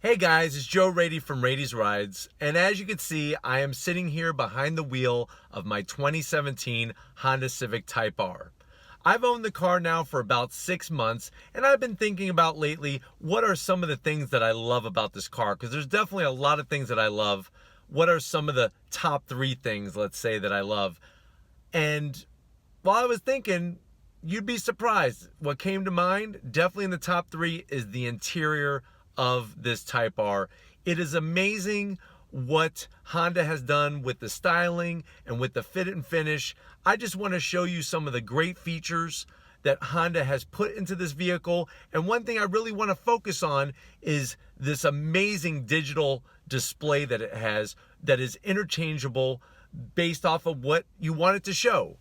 Hey guys, it's Joe Raiti from Raiti's Rides, and as you can see, I am sitting here behind the wheel of my 2017 Honda Civic Type R. I've owned the car now for about 6 months, and I've been thinking about lately, what are some of the things that I love about this car? Because there's definitely a lot of things that I love. What are some of the top 3 things, let's say, that I love? And while I was thinking, you'd be surprised. What came to mind, definitely in the top 3, is the interior of this Type R. It is amazing what Honda has done with the styling and with the fit and finish. I just want to show you some of the great features that Honda has put into this vehicle. And one thing I really want to focus on is this amazing digital display that it has that is interchangeable based off of what you want it to show.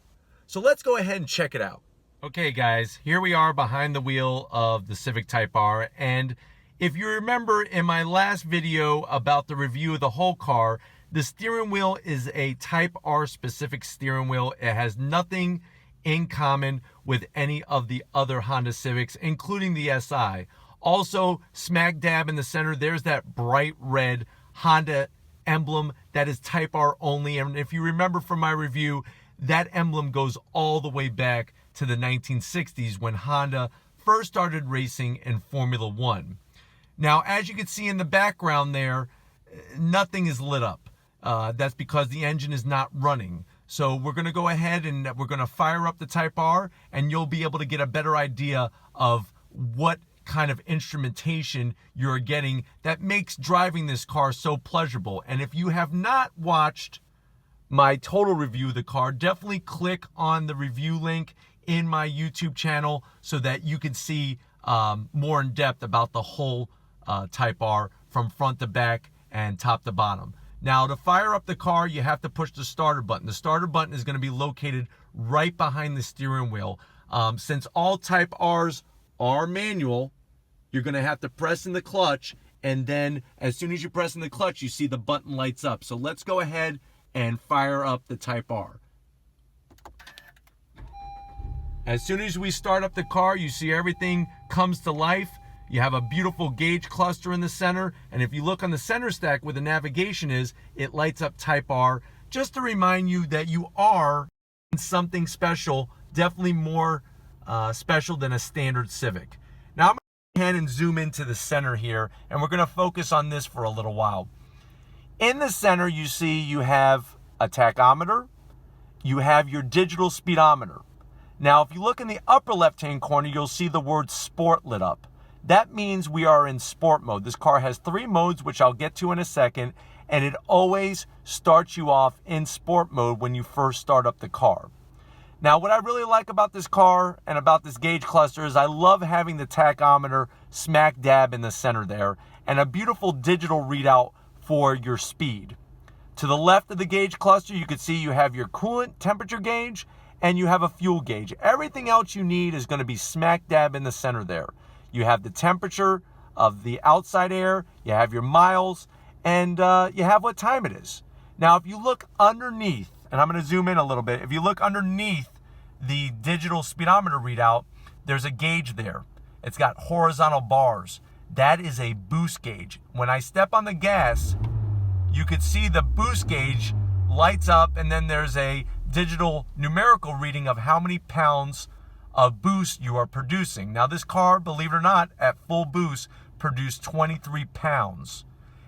So let's go ahead and check it out. Okay guys, here we are behind the wheel of the Civic Type R, and if you remember in my last video about the review of the whole car, the steering wheel is a Type R specific steering wheel. It has nothing in common with any of the other Honda Civics, including the SI. Also, smack dab in the center, there's that bright red Honda emblem that is Type R only. And if you remember from my review, that emblem goes all the way back to the 1960s when Honda first started racing in Formula One. Now, as you can see in the background there, nothing is lit up. That's because the engine is not running. So we're going to go ahead and we're going to fire up the Type R, and you'll be able to get a better idea of what kind of instrumentation you're getting that makes driving this car so pleasurable. And if you have not watched my total review of the car, definitely click on the review link in my YouTube channel so that you can see more in depth about the whole Type R from front to back and top to bottom. Now, to fire up the car, you have to push the starter button. The starter button is going to be located right behind the steering wheel. Since all Type Rs are manual, you're going to have to press in the clutch, and then as soon as you press in the clutch, you see the button lights up. So let's go ahead and fire up the Type R. As soon as we start up the car, you see everything comes to life. You have a beautiful gauge cluster in the center, and if you look on the center stack where the navigation is, it lights up Type R, just to remind you that you are something special, definitely more special than a standard Civic. Now I'm going to go ahead and zoom into the center here, and we're going to focus on this for a little while. In the center, you see you have a tachometer, you have your digital speedometer. Now, if you look in the upper left-hand corner, you'll see the word Sport lit up. That means we are in sport mode. This car has 3 modes, which I'll get to in a second, and it always starts you off in sport mode when you first start up the car. Now, what I really like about this car and about this gauge cluster is I love having the tachometer smack dab in the center there and a beautiful digital readout for your speed. To the left of the gauge cluster, you can see you have your coolant temperature gauge and you have a fuel gauge. Everything else you need is going to be smack dab in the center there. You have the temperature of the outside air, you have your miles, and you have what time it is. Now, if you look underneath, and I'm going to zoom in a little bit, if you look underneath the digital speedometer readout, there's a gauge there. It's got horizontal bars. That is a boost gauge. When I step on the gas, you could see the boost gauge lights up, and then there's a digital numerical reading of how many pounds of boost you are producing. Now, this car, believe it or not, at full boost produced 23 pounds.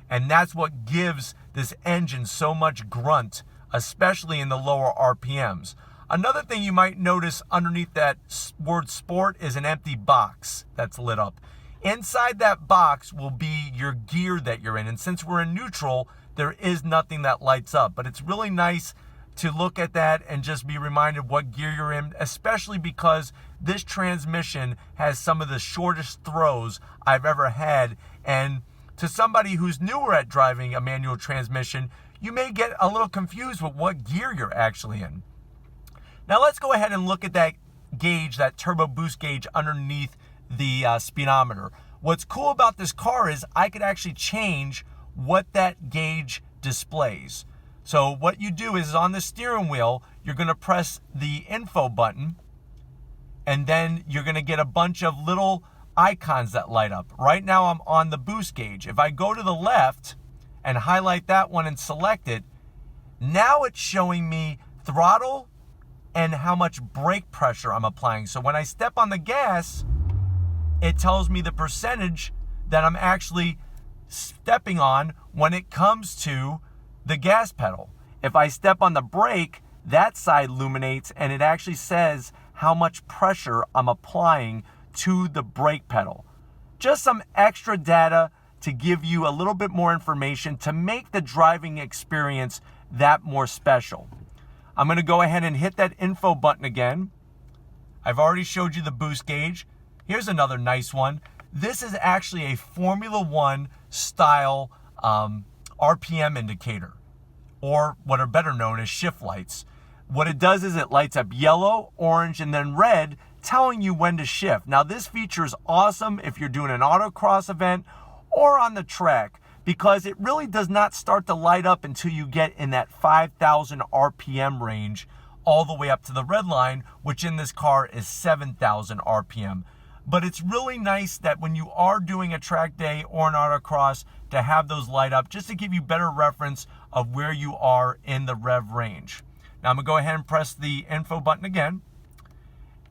And that's what gives this engine so much grunt, especially in the lower RPMs. Another thing you might notice underneath that word sport is an empty box that's lit up. Inside that box will be your gear that you're in. And since we're in neutral, there is nothing that lights up. But it's really nice to look at that and just be reminded what gear you're in, especially because this transmission has some of the shortest throws I've ever had. And to somebody who's newer at driving a manual transmission, you may get a little confused with what gear you're actually in. Now let's go ahead and look at that gauge, that turbo boost gauge underneath the speedometer. What's cool about this car is I could actually change what that gauge displays. So what you do is on the steering wheel, you're going to press the info button, and then you're going to get a bunch of little icons that light up. Right now I'm on the boost gauge. If I go to the left and highlight that one and select it, now it's showing me throttle and how much brake pressure I'm applying. So when I step on the gas, it tells me the percentage that I'm actually stepping on when it comes to the gas pedal. If I step on the brake, that side illuminates and it actually says how much pressure I'm applying to the brake pedal. Just some extra data to give you a little bit more information to make the driving experience that more special. I'm going to go ahead and hit that info button again. I've already showed you the boost gauge. Here's another nice one. This is actually a Formula One style RPM indicator, or what are better known as shift lights. What it does is it lights up yellow, orange, and then red, telling you when to shift. Now this feature is awesome if you're doing an autocross event or on the track, because it really does not start to light up until you get in that 5,000 RPM range all the way up to the red line, which in this car is 7,000 RPM. But it's really nice that when you are doing a track day or an autocross to have those light up, just to give you better reference of where you are in the rev range. Now I'm gonna go ahead and press the info button again.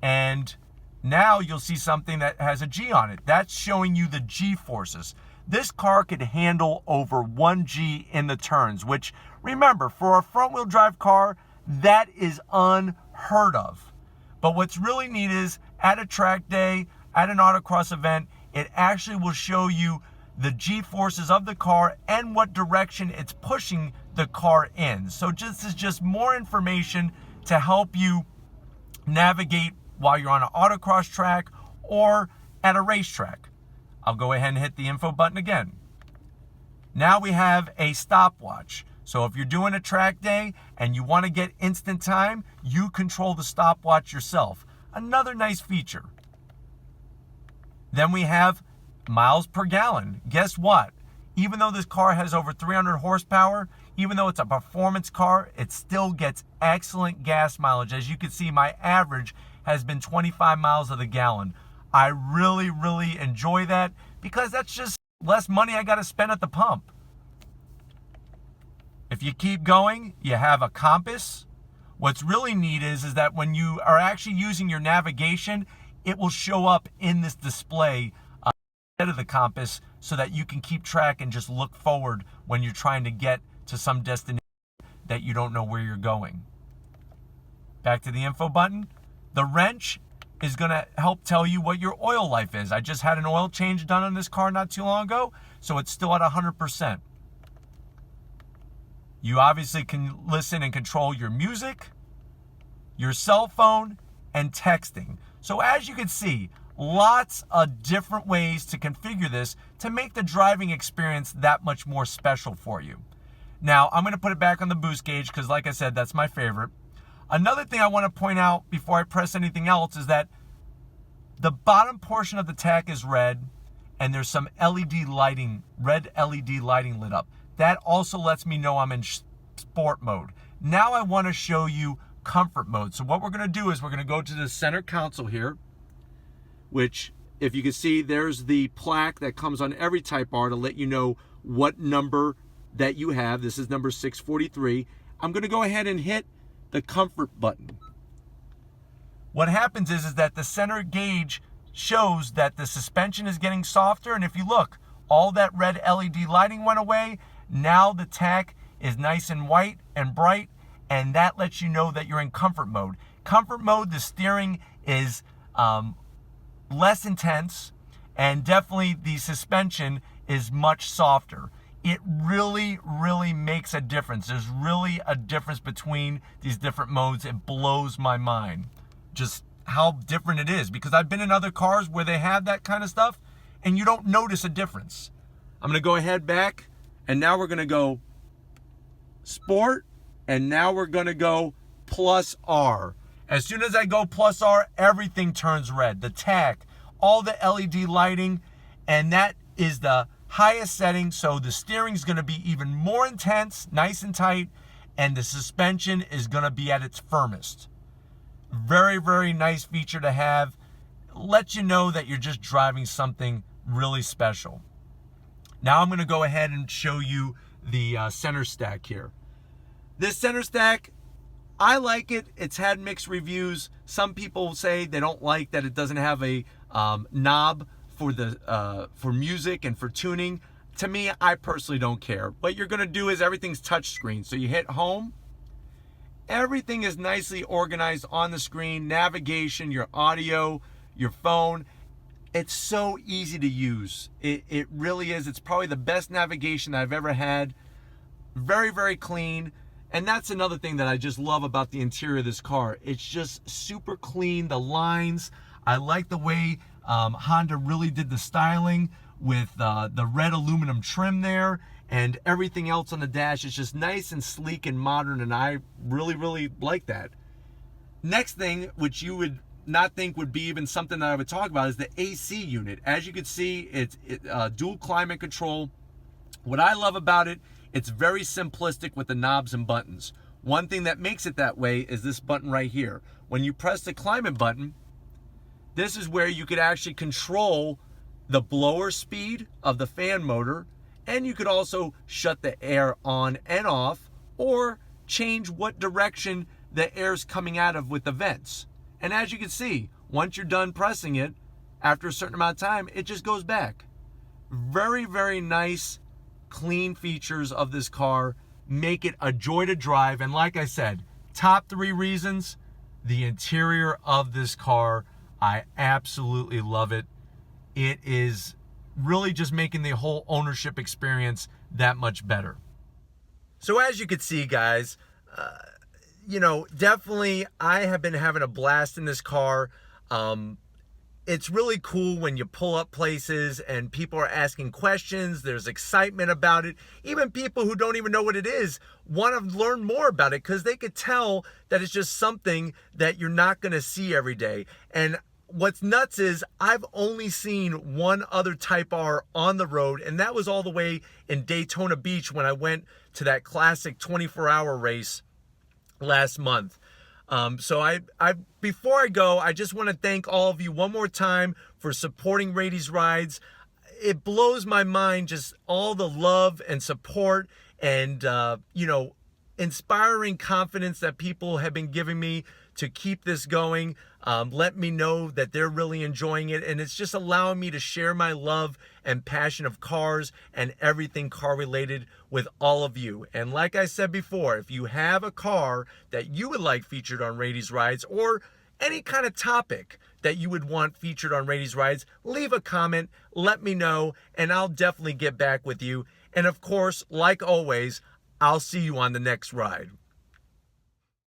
And now you'll see something that has a G on it. That's showing you the G forces. This car could handle over 1 G in the turns, which, remember, for a front-wheel drive car, that is unheard of. But what's really neat is, at a track day, at an autocross event, it actually will show you the G forces of the car and what direction it's pushing the car in. So this is just more information to help you navigate while you're on an autocross track or at a racetrack. I'll go ahead and hit the info button again. Now we have a stopwatch. So if you're doing a track day and you want to get instant time, you control the stopwatch yourself. Another nice feature. Then we have miles per gallon. Guess what? Even though this car has over 300 horsepower, even though it's a performance car, it still gets excellent gas mileage. As you can see, my average has been 25 miles of the gallon. I really, really enjoy that because that's just less money I got to spend at the pump. If you keep going, you have a compass. What's really neat is that when you are actually using your navigation, it will show up in this display instead of the compass so that you can keep track and just look forward when you're trying to get to some destination that you don't know where you're going. Back to the info button. The wrench is going to help tell you what your oil life is. I just had an oil change done on this car not too long ago, so it's still at 100%. You obviously can listen and control your music, your cell phone, and texting. So as you can see, lots of different ways to configure this to make the driving experience that much more special for you. Now, I'm going to put it back on the boost gauge because, like I said, that's my favorite. Another thing I want to point out before I press anything else is that the bottom portion of the tach is red and there's some LED lighting, red LED lighting lit up. That also lets me know I'm in sport mode. Now I want to show you comfort mode. So what we're going to do is we're going to go to the center console here, which, if you can see, there's the plaque that comes on every Type R to let you know what number that you have. This is number 643. I'm going to go ahead and hit the comfort button. What happens is that the center gauge shows that the suspension is getting softer, and if you look, all that red LED lighting went away. Now the tach is nice and white and bright, and that lets you know that you're in comfort mode. Comfort mode, the steering is less intense, and definitely the suspension is much softer. It really, really makes a difference. There's really a difference between these different modes. It blows my mind just how different it is, because I've been in other cars where they have that kind of stuff and you don't notice a difference. I'm going to go ahead back, and now we're going to go Sport, and now we're going to go Plus R. As soon as I go Plus R, everything turns red. The tach, all the LED lighting, and that is the highest setting, so the steering is going to be even more intense, nice and tight, and the suspension is going to be at its firmest. Very, very nice feature to have. lets you know that you're just driving something really special. Now I'm going to go ahead and show you the center stack here. This center stack, I like it. It's had mixed reviews. Some people say they don't like that it doesn't have a knob for music and for tuning. To me, I personally don't care. What you're going to do is everything's touchscreen. So you hit home. Everything is nicely organized on the screen. Navigation, your audio, your phone. It's so easy to use. It really is. It's probably the best navigation that I've ever had. Very, very clean. And that's another thing that I just love about the interior of this car. It's just super clean. The lines. I like the way Honda really did the styling with the red aluminum trim there. And everything else on the dash is just nice and sleek and modern. And I really, really like that. Next thing, which you would not think would be even something that I would talk about, is the AC unit. As you can see, it's dual climate control. What I love about it, it's very simplistic with the knobs and buttons. One thing that makes it that way is this button right here. When you press the climate button, this is where you could actually control the blower speed of the fan motor, and you could also shut the air on and off, or change what direction the air's coming out of with the vents. And as you can see, once you're done pressing it, after a certain amount of time, it just goes back. Very, very nice, clean features of this car make it a joy to drive. And like I said, top 3 reasons: the interior of this car, I absolutely love it. It is really just making the whole ownership experience that much better. So as you can see, guys, definitely I have been having a blast in this car. It's really cool when you pull up places and people are asking questions. There's excitement about it. Even people who don't even know what it is want to learn more about it because they could tell that it's just something that you're not going to see every day. And what's nuts is I've only seen one other Type R on the road, and that was all the way in Daytona Beach when I went to that classic 24-hour race last month. So before I go, I just want to thank all of you one more time for supporting Raiti's Rides. It blows my mind, just all the love and support and, inspiring confidence that people have been giving me to keep this going. Let me know that they're really enjoying it, and it's just allowing me to share my love and passion of cars and everything car related with all of you. And like I said before, if you have a car that you would like featured on Raiti's Rides, or any kind of topic that you would want featured on Raiti's Rides, leave a comment, let me know, and I'll definitely get back with you. And of course, like always, I'll see you on the next ride.